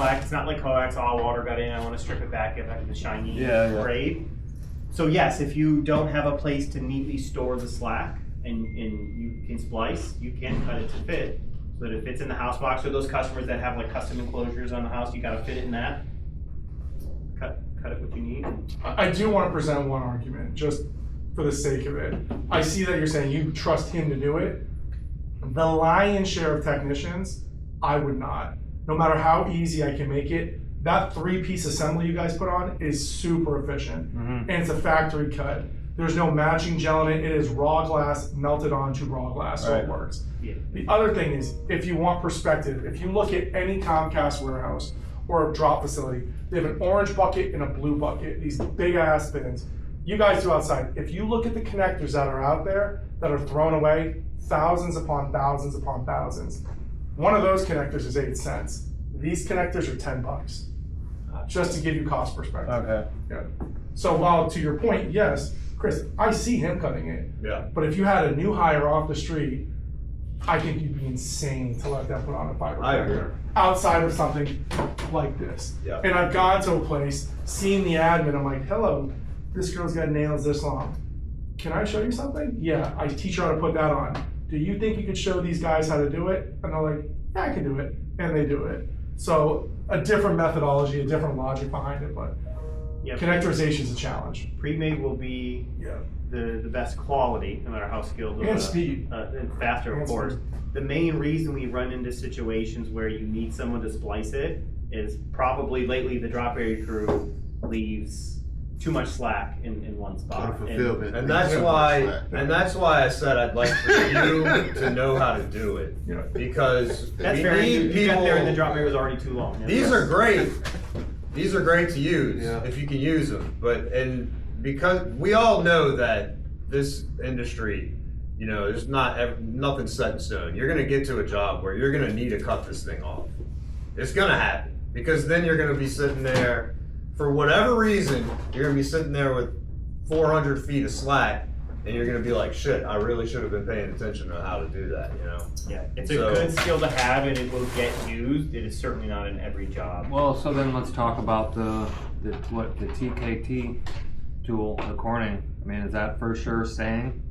slack. It's not like coax, all water got in, I want to strip it back, get back to the shiny grade. So yes, if you don't have a place to neatly store the slack and you can splice, you can cut it to fit so that it fits in the house box. Or those customers that have like custom enclosures on the house, you got to fit it in that. Cut it what you need. I do want to present one argument, just for the sake of it. I see that you're saying you trust him to do it. The lion's share of technicians, I would not. No matter how easy I can make it, that 3-piece assembly you guys put on is super efficient. And it's a factory cut. There's no matching gel in it. It is raw glass melted onto raw glass, so it works. Yeah. The other thing is, if you want perspective, if you look at any Comcast warehouse or a drop facility, they have an orange bucket and a blue bucket, these big ass bins. You guys do outside. If you look at the connectors that are out there that are thrown away, thousands upon thousands upon thousands. One of those connectors is 8 cents. These connectors are $10. Just to give you cost perspective. Okay. Yeah. So while to your point, yes, Chris, I see him cutting it. Yeah. But if you had a new hire off the street, I think you'd be insane to let them put on a fiber connector outside of something like this. Yeah. And I've gone to a place, seen the admin, I'm like, hello, this girl's got nails this long. Can I show you something? Yeah, I teach her how to put that on. Do you think you could show these guys how to do it? And they're like, yeah, I can do it. And they do it. So a different methodology, a different logic behind it, but connectorization is a challenge. Pre-made will be the best quality, no matter how skilled. And speed. And faster, of course. The main reason we run into situations where you need someone to splice it is probably lately the drop area crew leaves too much slack in one spot. And that's why I said I'd like for you to know how to do it. Yeah. Because that's we very need you people. got there and the drop area was already too long. These are great. These are great to use if you can use them. But because we all know that this industry, you know, there's nothing set in stone. You're gonna get to a job where you're gonna need to cut this thing off. It's gonna happen because then you're gonna be sitting there. For whatever reason, you're gonna be sitting there with 400 feet of slack, and you're gonna be like, "Shit, I really should have been paying attention to how to do that." You know? Yeah, it's a good skill to have, and it will get used. It is certainly not in every job. Well, so then let's talk about the TKT tool, the Corning. I mean, is that for sure staying?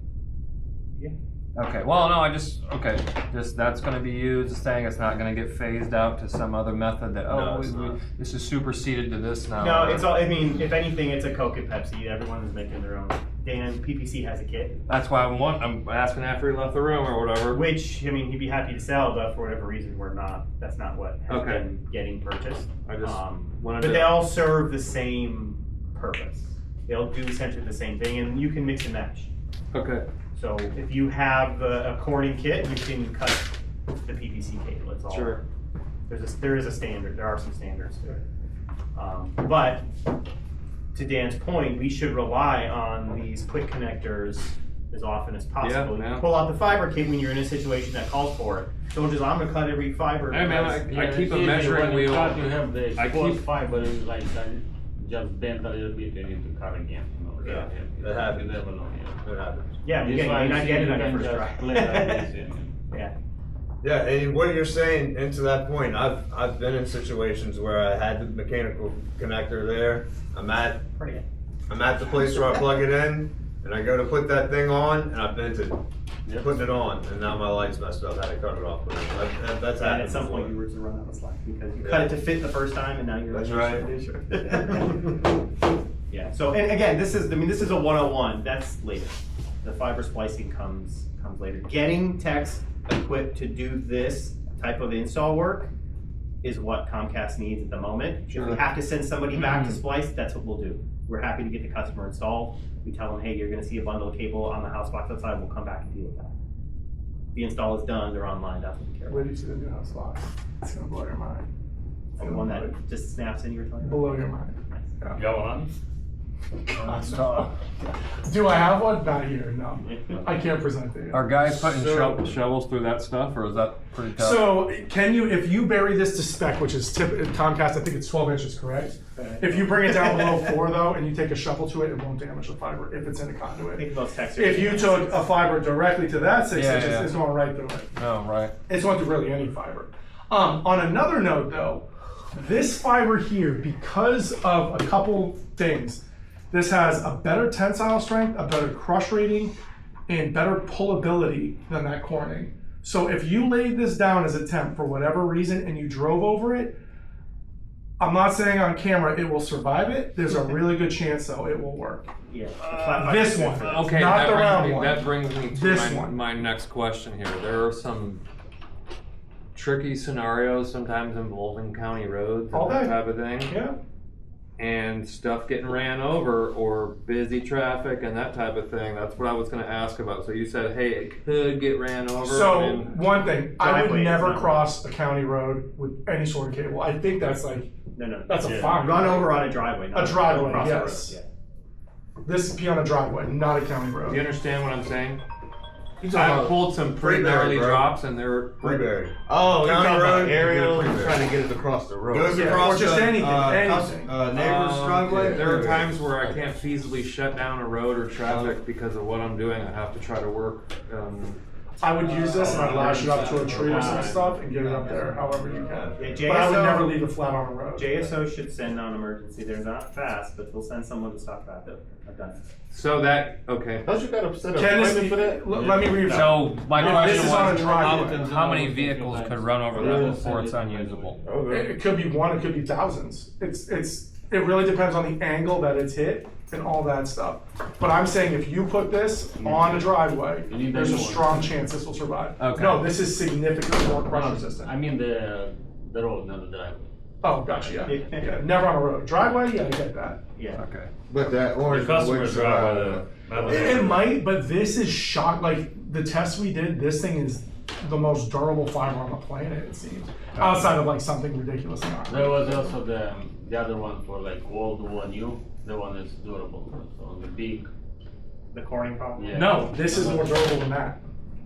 Yeah. Okay. Well, no, just that's going to be used. Staying. It's not going to get phased out to some other method that this is superseded to this now. No, it's all. I mean, if anything, it's a Coke and Pepsi. Everyone is making their own. Dan, PPC has a kit. That's why I'm asking after he left the room or whatever. Which, I mean, he'd be happy to sell, but for whatever reason, we're not. That's not what has been getting purchased. I just wanted but to. They all serve the same purpose. They'll do essentially the same thing, and you can mix and match. Okay. So if you have a Corning kit, you can cut the PVC cable. It's all. Sure. There is a standard. There are some standards to it. But to Dan's point, we should rely on these quick connectors as often as possible. Yeah. You pull out the fiber kit when you're in a situation that calls for it. Don't just, I'm going to cut every fiber. Hey man, I keep a measuring wheel. You have the fiber is like just bent a little bit, you need to cut again. You know? It happens. You never know. It happens. Yeah, you may not get it on your first try. Yeah. Yeah, and what you're saying, and to that point, I've been in situations where I had the mechanical connector there. I'm at the place where I plug it in, and I go to put that thing on, and I bent it, putting it on, and now my light's messed up. I had to cut it off. That's And at some point you were to run out of slack because you cut it to fit the first time, and now you're. That's right. Yeah. So, and again, this is a 101. That's later. The fiber splicing comes later. Getting techs equipped to do this type of install work is what Comcast needs at the moment. If we have to send somebody back to splice, that's what we'll do. We're happy to get the customer installed. We tell them, hey, you're going to see a bundle of cable on the house box outside. We'll come back and deal with that. The install is done. They're online. That's what we care about. Where do you see the new house box? It's gonna blow your mind. The one that just snaps in, you were talking about? Blow your mind. Nice. Go on. Do I have one? Not here, no. I can't present it. Are guys putting shovels through that stuff, or is that pretty tough? So, can you, if you bury this to spec, which is Comcast, I think it's 12 inches, correct? If you bring it down below 4, though, and you take a shovel to it, it won't damage the fiber if it's in a conduit. Think about texture. If you took a fiber directly to that 6 inches, it's going right through it. Oh, right. It's going through really any fiber. On another note, though, This fiber here, because of a couple things, this has a better tensile strength, a better crush rating, and better pullability than that Corning. So if you laid this down as a temp for whatever reason and you drove over it, I'm not saying on camera it will survive it. There's a really good chance though it will work. Yeah. This one. Okay, Not that the brings round me, one. that brings me to This my, one. my next question here. There are some tricky scenarios sometimes involving county roads All and that day. type of thing. Yeah. And stuff getting ran over or busy traffic and that type of thing. That's what I was going to ask about. So you said, hey, it could get ran over. So and one thing, I would Driveway is never not- cross a county road with any sort of cable. I think that's like, No. that's a Yeah. fine. Run over on a driveway. Not A driveway, across the road, yes. yeah. This be on a driveway, not a county do you road. understand what I'm saying? You talking I've about pulled some pretty Freeberry, gnarly bro. drops and they're Freeberry. Oh, you're County talking road, about you aerial, get a trying to get it across the road. Goes Yeah, across or just the, anything, house- anything. neighbor's driveway. There are times where I can't feasibly shut down a road or traffic because of what I'm doing. I have to try to work. I would use this and I'd lash it up to a tree or some stuff and get it up there however you can. Yeah, But I would JSO never leave it flat on a road. JSO should send on emergency. They're not fast, but they'll send someone to stop traffic. I've done it. So that, okay. Don't you got to set an Can this appointment be, for that? let me read. So my No, question this is on a was, driveway. how many vehicles could run over that before it's unusable? It could be one, it could be thousands. It really depends on the angle that it's hit and all that stuff. But I'm saying if you put this on a driveway, You need there's a that one. strong chance this will survive. Okay. No, this is significantly more crush resistant. I mean the road, not the driveway. Oh, gotcha, yeah. Never on a road. Driveway, yeah, I get that. Yeah. Okay. But that orange The customer wouldn't drive survive. It might, but this is shock. Like the test we did, this thing is the most durable fiber on the planet. It seems, outside of like something ridiculous. There was also the other one for like World War New. The one is durable. So the big. The Corning problem? Yeah. No, this is more durable than that.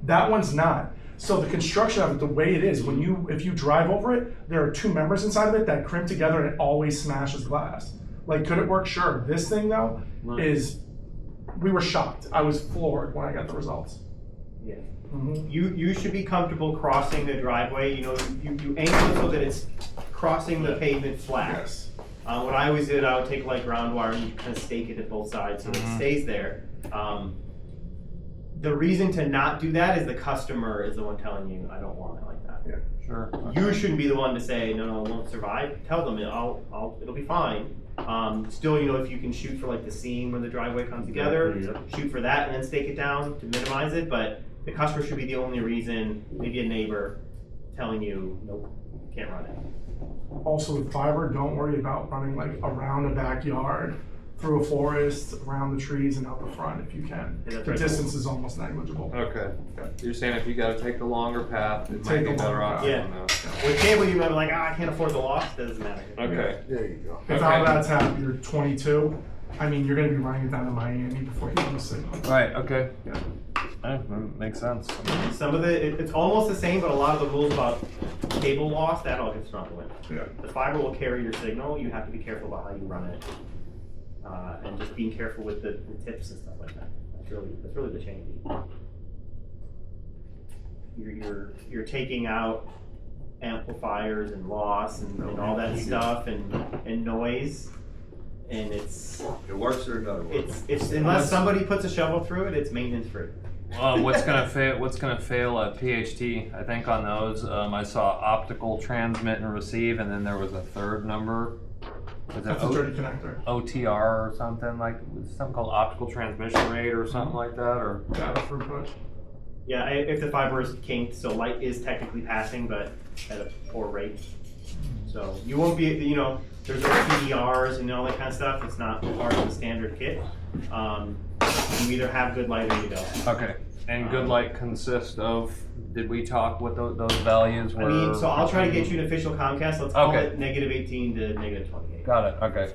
That one's not. So the construction of it, the way it is, if you drive over it, there are two members inside of it that crimp together and it always smashes glass. Like, could it work? Sure. This thing though we were shocked. I was floored when I got the results. Yeah. Mhm. You should be comfortable crossing the driveway. You know, you angle it so that it's crossing the pavement flat. Yes. What I always did, I would take like ground wire and you kind of stake it at both sides so that it stays there. The reason to not do that is the customer is the one telling you, I don't want it like that. Yeah. Sure. You shouldn't be the one to say, no, it won't survive. Tell them it'll be fine. Still, you know, if you can shoot for like the seam when the driveway comes together, shoot for that and then stake it down to minimize it. But the customer should be the only reason, maybe a neighbor, telling you, nope, can't run it. Also with fiber, don't worry about running like around a backyard, through a forest, around the trees and out the front if you can. Yeah, that's The right. distance is almost negligible. Okay. You're saying if you got to take the longer path, it might Take be the better longer off. path. Yeah. With cable, you might be like, I can't afford the loss. Doesn't matter. Okay. There you go. If out of that tap you're 22, I mean you're gonna be running it down to Miami before you know the signal. Right. Okay. Yeah. Makes sense. Some of it's almost the same, but a lot of the rules about cable loss, that all gets thrown away. Yeah. The fiber will carry your signal. You have to be careful about how you run it, and just being careful with the tips and stuff like that. That's really the change. You're taking out amplifiers and loss and all that stuff and noise, and it's works or it doesn't work. it's unless somebody puts a shovel through it, it's maintenance free. What's gonna fail? What's gonna fail at PHT? I think on those, I saw optical transmit and receive, and then there was a third number. Was That's it a dirty connector. OTR or something like something called optical transmission rate or something like that, or Data throughput. Yeah, if the fiber is kinked, so light is technically passing, but at a poor rate. So you won't be, you know, there's PDRs and all that kind of stuff. It's not part of the standard kit. You either have good light or you don't. okay. And good light consists of. Did we talk what those values were? I mean, so I'll try to get you an official Comcast. Let's call Okay. it -18 to -28. Got it. Okay.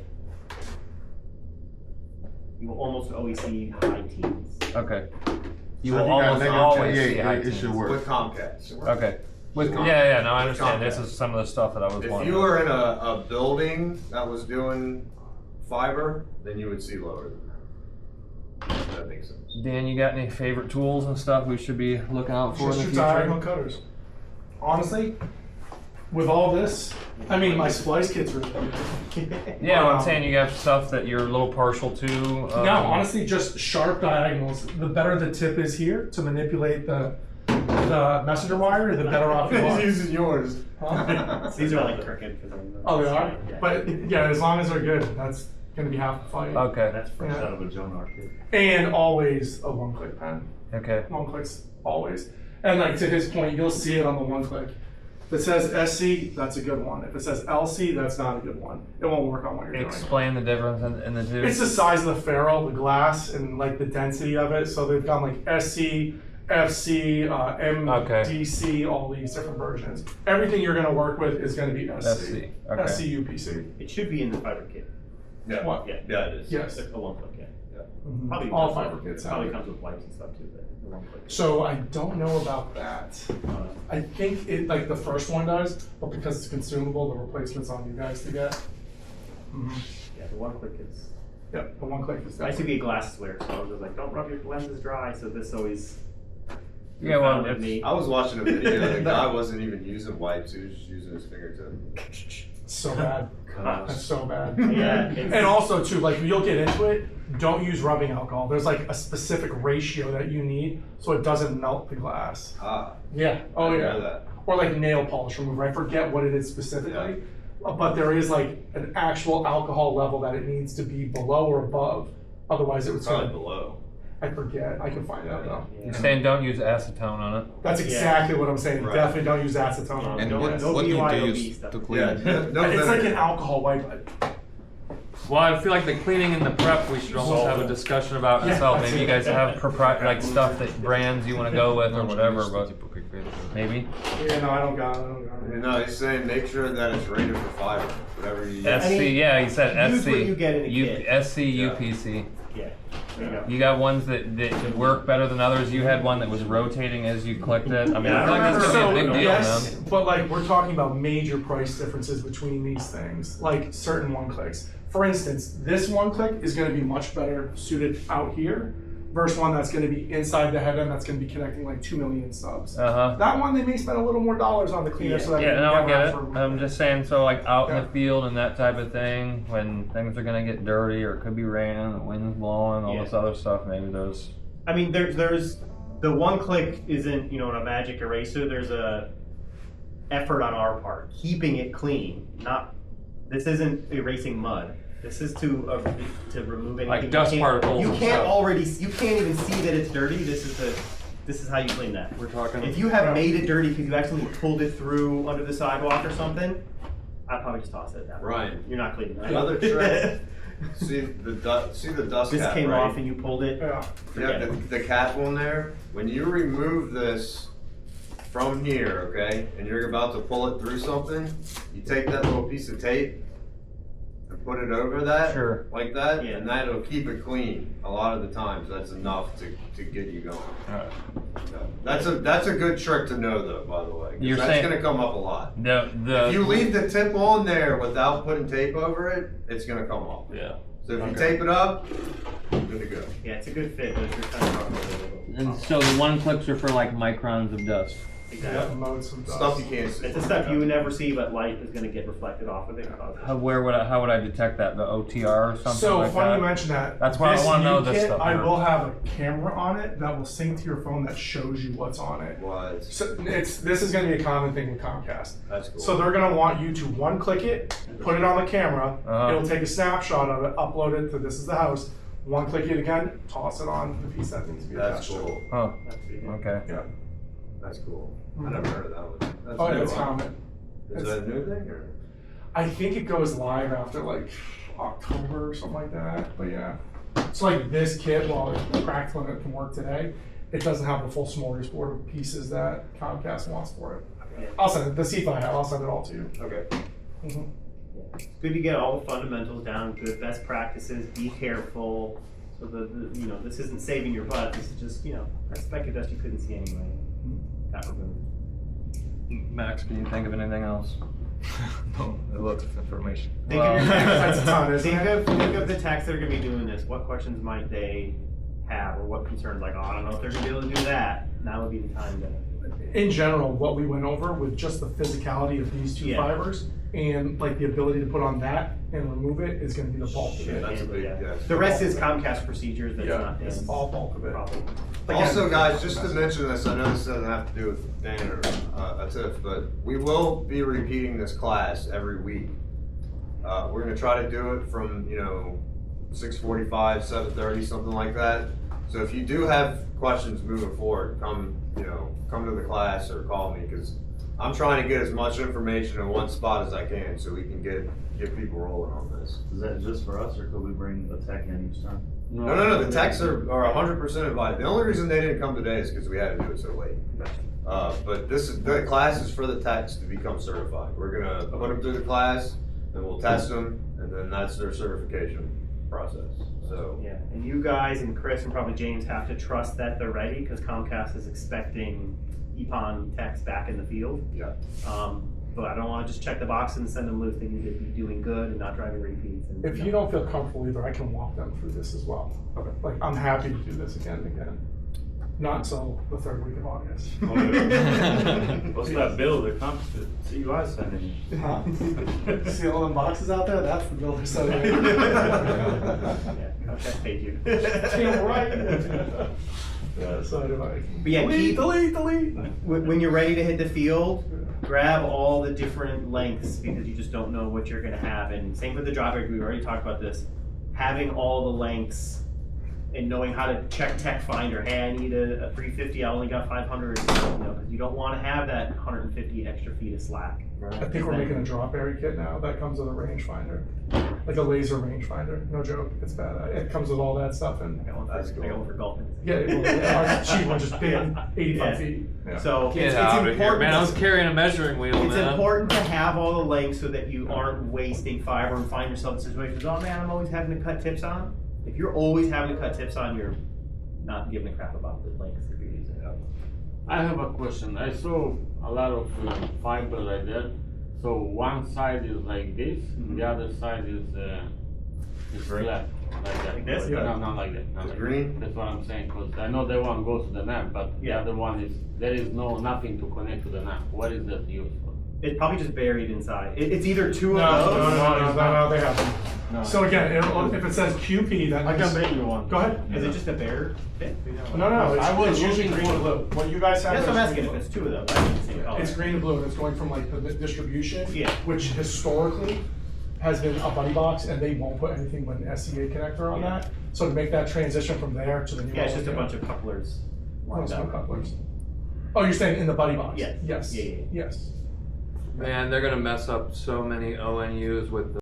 You will almost always see high teens. Okay. You So will if got almost negative always 28, see high it should teens. work. With Comcast. Okay. With Com- yeah, no, I with understand. This Comcast. is some of the stuff that I was If wondering. you were in a building that was doing fiber, then you would see lower than that. If that makes sense. Dan, you got any favorite tools and stuff we should be looking out for Just in your the diagonal future? cutters. Honestly, with all this, I mean, my splice kit's really good. Yeah, I'm saying you have stuff that you're a little partial to. No, honestly, just sharp diagonals. The better the tip is here to manipulate the messenger wire, the better off you He's are. using yours. Huh? These are like crooked. Oh, they are? Yeah. But yeah, as long as they're good, that's gonna be half the fight. Okay. That's fresh Yeah. out of a John Arcade. And always a one-click pen. Okay. One clicks always. And like to his point, you'll see it on the one click. If it says SC, that's a good one. If it says LC, that's not a good one. It won't work on what you're doing. Explain the difference in the two. It's the size of the ferrule, the glass, and like the density of it. So they've got like SC, FC, MDC, all these different versions. Everything you're gonna work with is gonna be SC. SC. Okay. SC UPC. It should be in the fiber kit. Yeah. What? Yeah. Yeah, it is. Yes. It's a one click, yeah. Mhm. Probably All comes fiber with- kits have Probably it. comes with wipes and stuff too, but the one click. So I don't know about that. Uh, I think it like the first one does, but because it's consumable, the replacement's on you guys to get. Mhm. yeah, the one click is. Yep, the one click is I used to definitely. be a glasses wearer, so I was just like, don't rub your lenses dry. So this always. Yeah, well, confounded it's, me. I was watching a video, the guy wasn't even using wipes, he was just using his fingertip. So bad. That's so bad. Yeah, it's- And also too, like you'll get into it, don't use rubbing alcohol. There's like a specific ratio that you need so it doesn't melt the glass. Ah. Yeah. Oh I didn't yeah. know that. Or like nail polish remover. I forget what it is specifically. But there is like an actual alcohol level that it needs to be below or above. Otherwise it would Probably gonna, below. I forget. I can find out though. you're saying don't use acetone on it. That's exactly what I'm saying. Right. Definitely don't use acetone on it. And No- what, no what do you BYOB use stuff. to clean? Yeah, no It's like an vinegar. alcohol wipe. Well, I feel like the cleaning and the prep, we should almost have a discussion about Yeah, itself. that's Maybe you it. guys have like stuff that brands you want to go with or whatever, but maybe. Yeah, no, I don't got it. No, he's saying make sure that it's rated for fiber, whatever you use. SC, mean, yeah, he said use SC. what you get in a kit. SC, Yeah. UPC. Yeah. There you go. You got ones that work better than others. You had one that was rotating as you clicked it. I mean, Yeah, I feel like that's So gonna be a big deal, yes, man. but like we're talking about major price differences between these things, like certain one clicks. For instance, this one click is going to be much better suited out here versus one that's going to be inside the head end that's going to be connecting like 2 million subs. Uh-huh. That one they may spend a little more dollars on the cleaner so that Yeah, you no, I never get have it. to- I'm just saying, so like out in Yeah. the field and that type of thing, when things are gonna get dirty or it could be raining, the wind's blowing, all this other stuff, maybe there's. I mean, there's the one click isn't a magic eraser. There's a effort on our part keeping it clean. This isn't erasing mud. This is to remove anything. Like dust you can't- particles You and can't stuff. you can't even see that it's dirty. This is how you clean that. We're talking. If you have made it dirty because you accidentally pulled it through under the sidewalk or something, I'd probably just toss it at that point. Ryan. You're not cleaning that. Another trick. See the dust This cap, came right? off and you pulled it. Yeah. Forget Yeah, it. the cap on there, when you remove this from here, okay, and you're about to pull it through something, you take that little piece of tape and put it over that, Sure. like that, Yeah. and that'll keep it clean. A lot of the times, that's enough to get you going. Alright. That's a good trick to know, though. By the way, 'cause You're that's saying- gonna come up a lot. If you The leave the tip on there without putting tape over it, it's gonna come off. yeah. So if you Okay. tape it up, you're good to go. Yeah, it's a good fit, but if you're kind of talking about it, And so the one clicks are for like microns of dust. exactly. Modes of dust. Stuff you can't see. It's the stuff you would never see, but light is going to get reflected off of it. and cause it. How would I detect that? The OTR or something So like funny that? you mention that. That's why I This wanna know new this kit, stuff I first. will have a camera on it that will sync to your phone that shows you what's on it. What? So this is going to be a common thing with Comcast. That's cool. So they're going to want you to one click it, put it on the camera. Uh-huh. It'll take a snapshot of it, upload it to this is the house. One click it again, toss it on the piece that needs to be That's attached to it. cool. Oh, That's pretty good. okay. Yeah. That's cool. I never heard of that one. That's Oh yeah, new, it's huh? common. Is that a new thing or? I think it goes live after like October or something like that. But yeah. So like this kit, while it's practical and it can work today, it doesn't have the full smorgasbord of pieces that Comcast wants for it. Yeah. I'll send it. The C5 I have, I'll send it all to you. Okay. Mhm. It's good to get all the fundamentals down, good best practices, be careful. So this isn't saving your butt. This is just, a speck of dust you couldn't see anyway. Got removed. Max, can you think of anything else? No, a lot of information. Think Well, of your that's a ton, isn't think it? think of the techs that are going to be doing this. What questions might they have, or what concerns? Like, I don't know if they're going to be able to do that. Now would be the time to. in general, what we went over with just the physicality of these two Yeah. fibers and like the ability to put on that and remove it is gonna be the bulk of it. That's a big, yeah. The rest is Comcast procedures, that's Yeah, not it's this. all bulk of it. Problem. Also, guys, just to mention this, I know this doesn't have to do with Dan or Atif, but we will be repeating this class every week. We're gonna try to do it from, 6:45, 7:30, something like that. So if you do have questions moving forward, come to the class or call me, because I'm trying to get as much information in one spot as I can, so we can get people rolling on this. Is that just for us, or could we bring the tech in each time? No, the techs are 100% invited. The only reason they didn't come today is because we had to do it so late. But the class is for the techs to become certified. We're gonna put them through the class, and we'll test them, and then that's their certification process. So Yeah, and you guys and Chris and probably James have to trust that they're ready, because Comcast is expecting EPON techs back in the field. yeah, But I don't wanna just check the box and send them loose, they need to be doing good and not driving repeats. And, If you don't feel comfortable either, I can walk them through this as well. Okay. Like, I'm happy to do this again and again. Not until the third week of August. What's that bill that comes to CUI sending you? Huh? See all them boxes out there? That's the bill they're sending. Yeah, Comcast paid you. Damn right. Yeah, so do I. But yeah, keep- delete. When you're ready to hit the field, grab all the different lengths, because you just don't know what you're gonna have. And same with the driver, we already talked about this. Having all the lengths and knowing how to check Tech Finder. Hey, I need a 350, I only got 500, because you don't wanna have that 150 extra feet of slack. I think we're making a drop berry kit now that comes with a rangefinder, like a laser rangefinder. No joke, it's bad. It comes with all that stuff and I got one for golfing. yeah, our cheap one just big, 85 Yeah. feet. Yeah. So Get it's out of here, important. man. I was carrying a measuring wheel, It's man. important to have all the lengths so that you aren't wasting fiber and find yourself in situations, oh man, I'm always having to cut tips on. If you're always having to cut tips on, you're not giving a crap about the lengths that you're using. I have a question. I saw a lot of fiber like that. So one side is like this, the other side is flat, like that. Like this? Yeah. No, not like that. Not It's like green? That. That's what I'm saying. Because I know that one goes to the NAP, but the Yeah. other one is there is nothing to connect to the NAP. What is that used for? It's probably just buried inside. It's either two No, of those. no, they haven't. No. So again, if it says QP, that I means, can bring you one. go ahead. Is it just a bare bit? No, it's usually green and blue. What you guys have That's is what I'm asking, green if and it's two of them, why is it the same color? It's green and blue, and it's going from like the distribution, Yeah. which historically has been a buddy box, and they won't put anything but an SCA connector on Yeah. that. So to make that transition from there to the new. Yeah, it's just a one, bunch of couplers Oh, lined it's no up. couplers. Oh, you're saying in the buddy box? Yes. Yes. Yeah. Yes. Man, they're gonna mess up so many ONUs with the